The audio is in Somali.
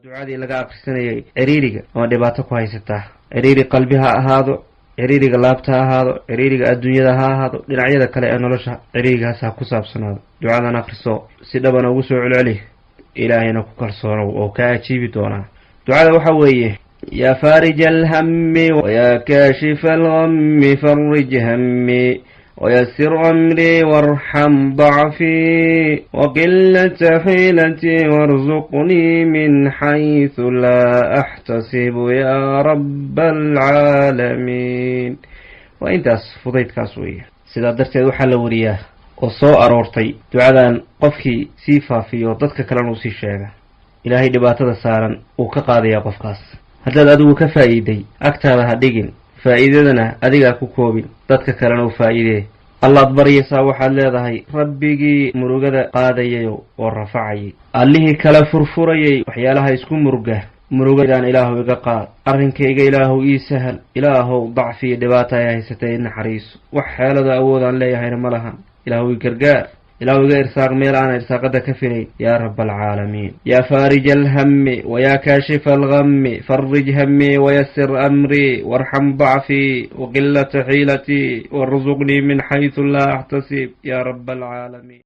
ducadii laga aqrisanayay ciriiriga ama dhibaato ku haysataa, ciriiri qalbi ha ahaado, ciriiriga laabta ha ahaado, ciriiriga adduunyada ha ahaado, dhinacyada kale ee nolosha ciriirigaas ha ku saabsanaado. ducadan aqriso si dhabana ugu soo celceli, ilaahayna ku kalsoonow oo kaa ajiibi doonaa. ducada waxa weeye: yaa faarija alhammi wayaa kaashifa alghammi farij hammi ويسر أمري وارحم ضعفي وقلة حيلتي وارزقني من حيث لا أحتسب يا رب العالمين. وإنت فضيت كاسوية سيدا درتي دوحا لورياه وصو أرورتي دعادان قفكي سيفا في وضدك كلانو سيشاقة إلهي دباتة سارا وكقاضي يا قفكاس هذا أدو كفايدي أكتابها ديجن faa'iidadana adigaa ku koobin, dadka kalena u faa'iidee. allaad baryaysaa waxaad leedahay rabbigii murugada qaadayayo oo rafacayay, allihii kala furfurayay waxyaalaha isku murugadaan ilaahu iga qaad, arrinkayga ilaahu ii sahal, ilaahow dacfi iyo dhibaata ay haysatay naxariiso, wax xeelada awoodaan leeyahayna ma lahan, ilaahu i gargaar, ilaahu iga irsaaq meel aan irsaaqada ka filayn yaa rab alcaalamiin. yaa faarija alhammi wayaa kaashifa alghammi farij hammi wayassir amrii warxam dacfii waqilata xiilatii warzuqnii min xaysu laa axtasib yaa rab alcaalamiin.